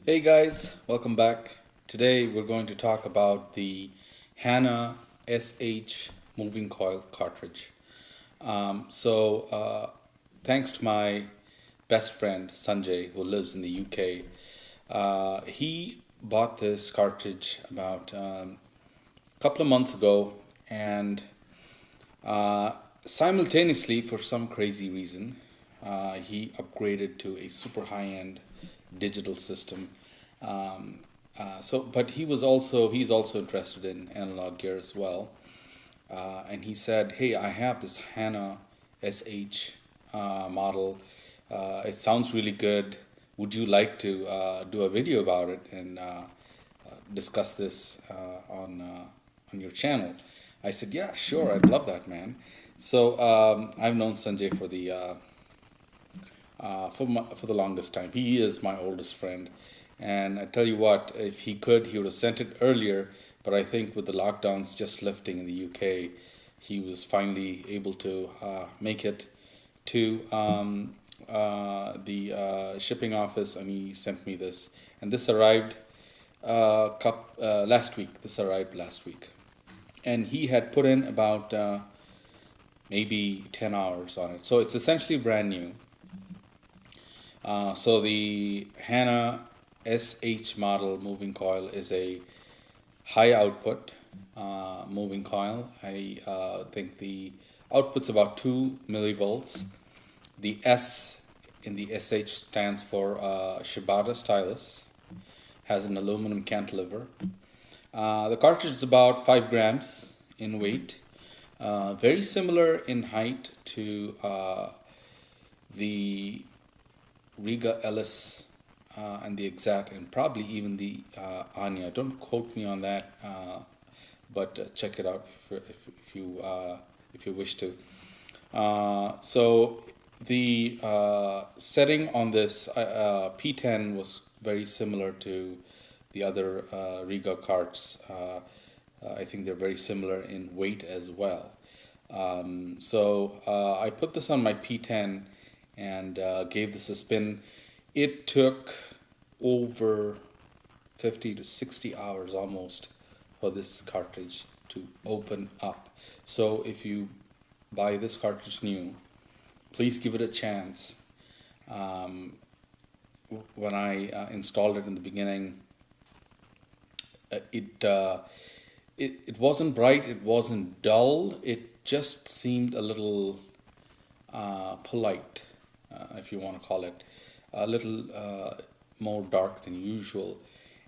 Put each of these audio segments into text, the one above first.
Hey guys, welcome back. Today we're going to talk about the Hana SH moving coil cartridge. Thanks to my best friend Sanjay, who lives in the UK, he bought this cartridge about a couple of months ago, and simultaneously, for some crazy reason, he upgraded to a super high-end digital system. But he's also interested in analog gear as well. And he said, "Hey, I have this Hana SH model. It sounds really good. Would you like to do a video about it and discuss this on your channel?" I said, "Yeah, sure. I'd love that, man." So I've known Sanjay for the longest time. He is my oldest friend, and I tell you what, if he could, he would have sent it earlier. But I think with the lockdowns just lifting in the UK, he was finally able to make it to the shipping office, and he sent me this. And this arrived last week. This arrived last week, and he had put in about maybe 10 hours on it. So it's essentially brand new. So the Hana SH model moving coil is a high output moving coil. I think the output's about 2 millivolts. The S in the SH stands for Shibata Stylus. Has an aluminum cantilever. The cartridge is about 5 grams in weight. Very similar in height to the Rega Ellis and the Exact, and probably even the Anya. Don't quote me on that, but check it out if you wish to. So the setting on this P10 was very similar to the other Rega carts. I think they're very similar in weight as well. I put this on my P10 and gave this a spin. It took over 50 to 60 hours almost for this cartridge to open up. So if you buy this cartridge new, please give it a chance. When I installed it in the beginning, it wasn't bright, it wasn't dull, it just seemed a little polite, if you want to call it, a little more dark than usual.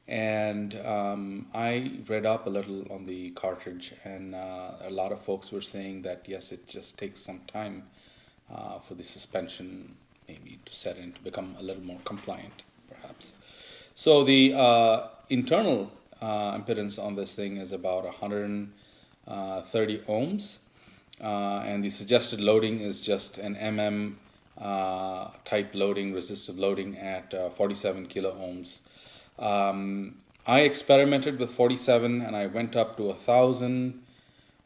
And I read up a little on the cartridge, and a lot of folks were saying that yes, it just takes some time for the suspension maybe to set in to become a little more compliant, perhaps. So the internal impedance on this thing is about 130 ohms, and the suggested loading is just an type loading, resistive loading at 47 kilo ohms. I experimented with 47, and I went up to 1,000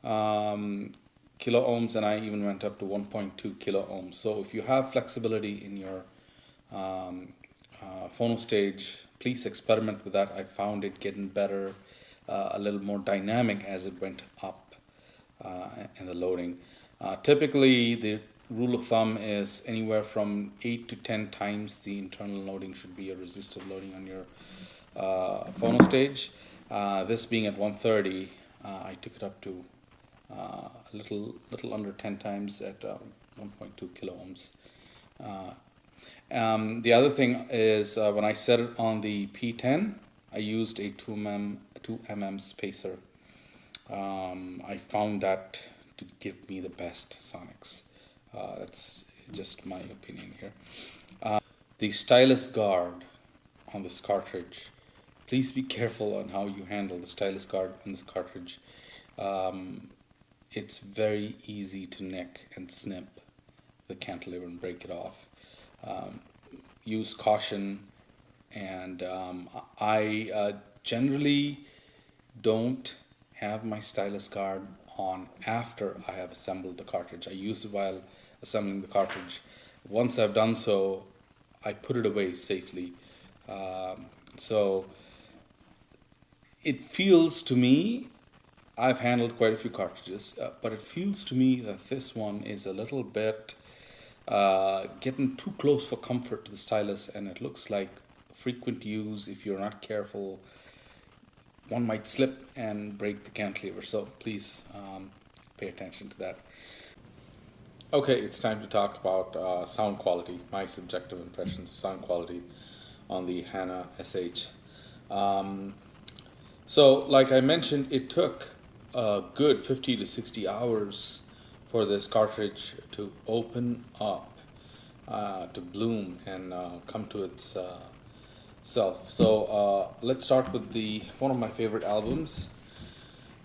kilo ohms, and I even went up to 1.2 kilo ohms. So if you have flexibility in your phono stage, please experiment with that. I found it getting better, a little more dynamic as it went up in the loading. Typically, the rule of thumb is anywhere from 8 to 10 times the internal loading should be a resistive loading on your phono stage. This being at 130, I took it up to a little under 10 times at 1.2 kilo ohms. The other thing is when I set it on the P10, I used a 2 mm spacer. I found that to give me the best sonics. That's just my opinion here. The stylus guard on this cartridge, please be careful on how you handle the stylus guard on this cartridge. It's very easy to nick and snip the cantilever and break it off. Use caution, and I generally don't have my stylus guard on after I have assembled the cartridge. I use it while assembling the cartridge. Once I've done so, I put it away safely. So it feels to me, I've handled quite a few cartridges, but it feels to me that this one is a little bit getting too close for comfort to the stylus, and it looks like frequent use. If you're not careful, one might slip and break the cantilever. So please pay attention to that. Okay, it's time to talk about sound quality, my subjective impressions of sound quality on the Hana SH. Um, so, like I mentioned, it took a good 50 to 60 hours for this cartridge to open up, to bloom and come to its self. So let's start with one of my favorite albums.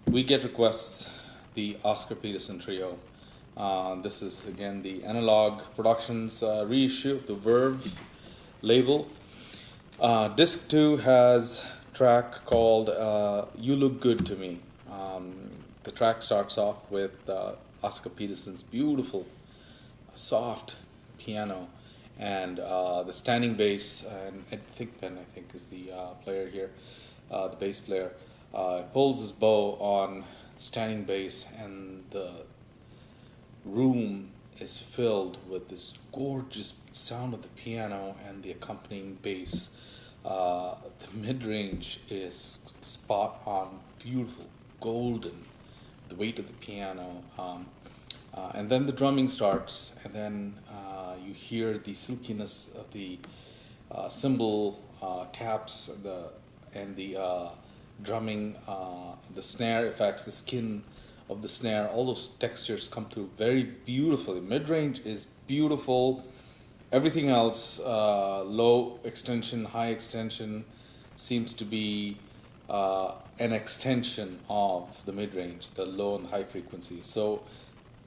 We get requests, the Oscar Peterson Trio. This is again the Analog Productions reissue of the Verve label. Disc 2 has a track called You Look Good to Me. The track starts off with Oscar Peterson's beautiful, soft piano and the standing bass, and Ed Thigpen, I think, is the player here, the bass player, pulls his bow on standing bass, and the room is filled with this gorgeous sound of the piano and the accompanying bass. The mid-range is spot on, beautiful, golden, the weight of the piano. And then the drumming starts, and then you hear the silkiness of the cymbal taps, and the drumming, the snare effects, the skin of the snare, all those textures come through very beautifully. Mid-range is beautiful. Everything else, low extension, high extension, seems to be an extension of the mid-range, the low and high frequencies. So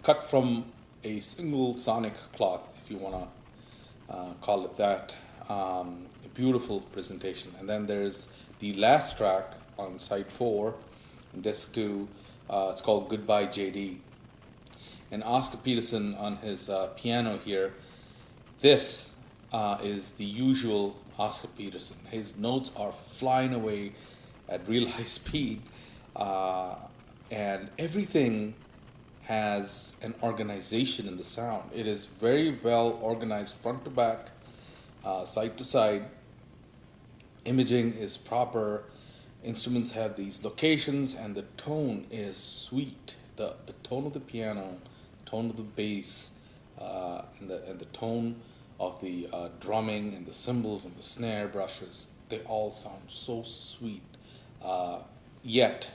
cut from a single sonic cloth, if you want to call it that. A beautiful presentation. And then there's the last track on side 4, in disc 2. It's called Goodbye JD. And Oscar Peterson on his piano here. This is the usual Oscar Peterson. His notes are flying away at real high speed, and everything has an organization in the sound. It is very well organized front to back, side to side. Imaging is proper. Instruments have these locations, and the tone is sweet. The tone of the piano, tone of the bass, and the tone of the drumming and the cymbals and the snare brushes, they all sound so sweet, yet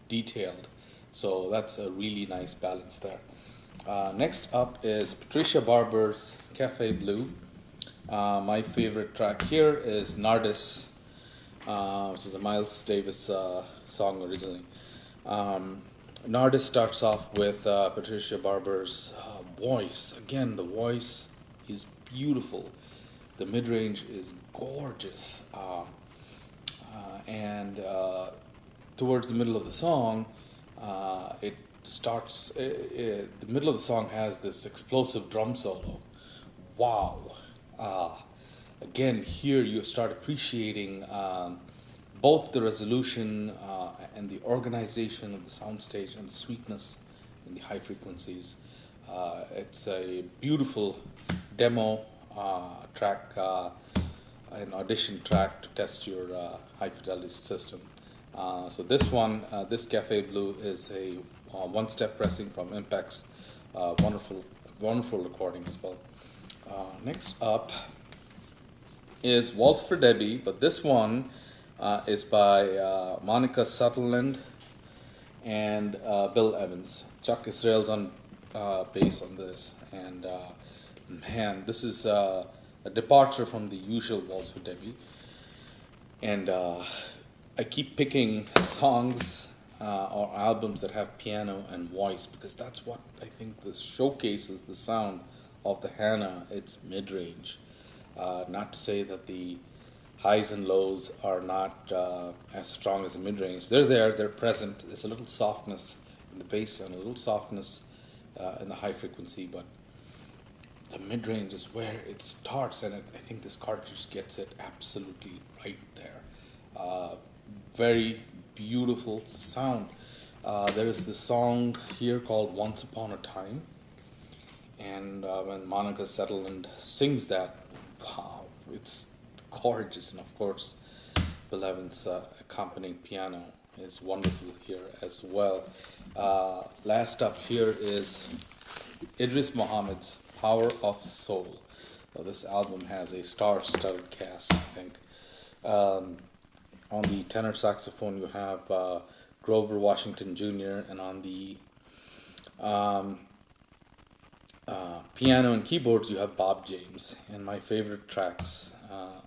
detailed. So that's a really nice balance there. Next up is Patricia Barber's Cafe Blue. My favorite track here is Nardis, which is a Miles Davis song originally. Nardis starts off with Patricia Barber's voice. Again, the voice is beautiful. The mid-range is gorgeous. And towards the middle of the song, it starts, the middle of the song has this explosive drum solo. Wow. Again, here you start appreciating both the resolution and the organization of the soundstage and the sweetness in the high frequencies. It's a beautiful demo track, an audition track to test your high fidelity system. So this one, this Cafe Blue, is a one-step pressing from Impact's wonderful recording as well. Next up is Waltz for Debbie, but this one is by Monica Sutherland and Bill Evans. Chuck Israel's on bass on this, and man, this is a departure from the usual Waltz for Debbie. And I keep picking songs or albums that have piano and voice, because that's what I think this showcases the sound of the Hana. It's mid-range. Not to say that the highs and lows are not as strong as the mid-range. They're there, they're present. There's a little softness in the bass and a little softness in the high frequency, but the mid-range is where it starts, and I think this cartridge gets it absolutely right there. Very beautiful sound. There is this song here called Once Upon a Time, and when Monica Settlement sings that, wow, it's gorgeous. And of course, Beloved's accompanying piano is wonderful here as well. Last up here is Idris Muhammad's Power of Soul. So this album has a star-studded cast, I think. On the tenor saxophone you have Grover Washington Jr., and on the piano and keyboards you have Bob James. And my favorite tracks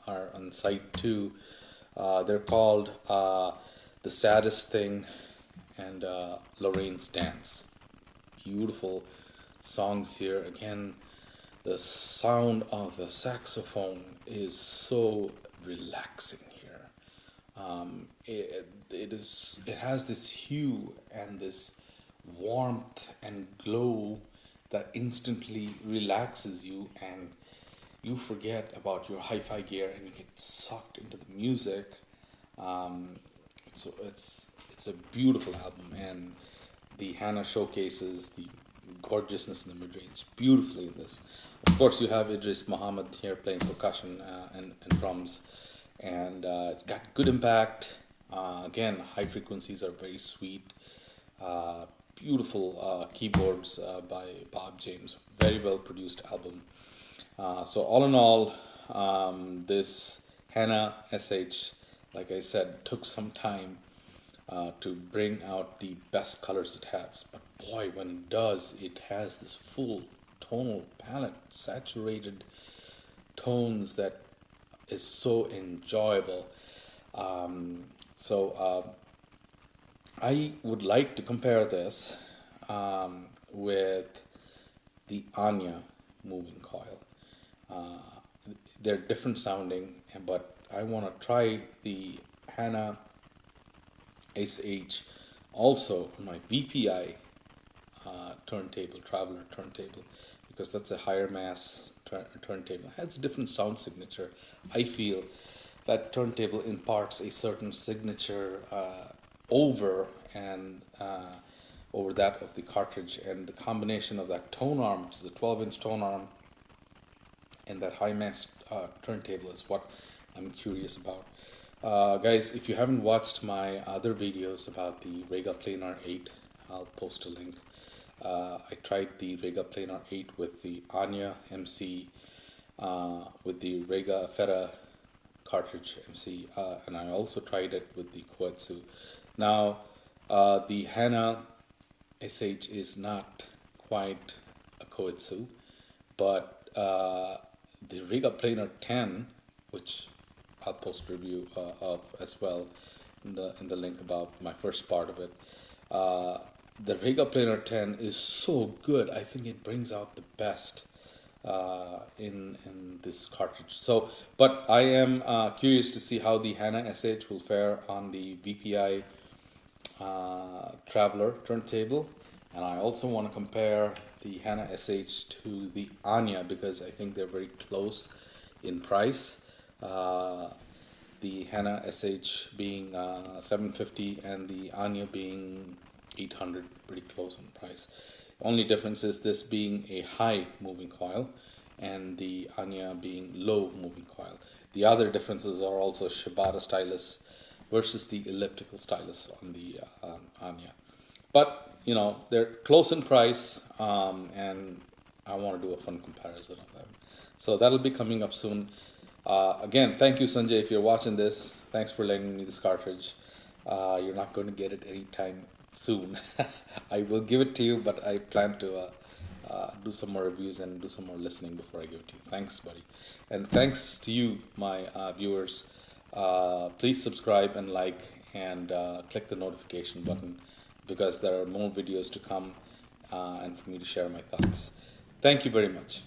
are on side 2. They're called The Saddest Thing and Lorraine's Dance. Beautiful songs here. Again, the sound of the saxophone is so relaxing here. It has this hue and this warmth and glow that instantly relaxes you, and you forget about your hi-fi gear and you get sucked into the music. So it's a beautiful album, and the Hana showcases the gorgeousness in the mid-range beautifully in this. Of course, you have Idris Muhammad here playing percussion and drums, and it's got good impact. Again, high frequencies are very sweet. Beautiful keyboards by Bob James. Very well produced album. So all in all, this Hana SH, like I said, took some time to bring out the best colors it has. But boy, when it does, it has this full tonal palette, saturated tones that is so enjoyable. I would like to compare this with the Anya moving coil. They're different sounding, but I want to try the Hana SH also on my BPI turntable, Traveler turntable, because that's a higher mass turntable. It has a different sound signature. I feel that turntable imparts a certain signature over that of the cartridge, and the combination of that tone arm, which is a 12-inch tone arm, and that high mass turntable is what I'm curious about. Guys, if you haven't watched my other videos about the Rega Planar 8, I'll post a link. I tried the Rega Planar 8 with the Anya MC, with the Rega Feta cartridge MC, and I also tried it with the Koetsu. Now, the Hana SH is not quite a Koetsu, but the Rega Planar 10, which I'll post a review of as well in the link about my first part of it. The Rega Planar 10 is so good. I think it brings out the best in this cartridge. So, but I am curious to see how the Hana SH will fare on the BPI Traveler turntable, and I also want to compare the Hana SH to the Anya because I think they're very close in price. The Hana SH being $750 and the Anya being $800, pretty close in price. The only difference is this being a high moving coil and the Anya being low moving coil. The other differences are also Shibata stylus versus the elliptical stylus on the Anya. But you know, they're close in price, and I want to do a fun comparison of them. So that'll be coming up soon. Again, thank you, Sanjay, if you're watching this. Thanks for lending me this cartridge. You're not going to get it anytime soon. I will give it to you, but I plan to do some more reviews and do some more listening before I give it to you. Thanks, buddy. And thanks to you, my viewers. Please subscribe and like and click the notification button because there are more videos to come and for me to share my thoughts. Thank you very much.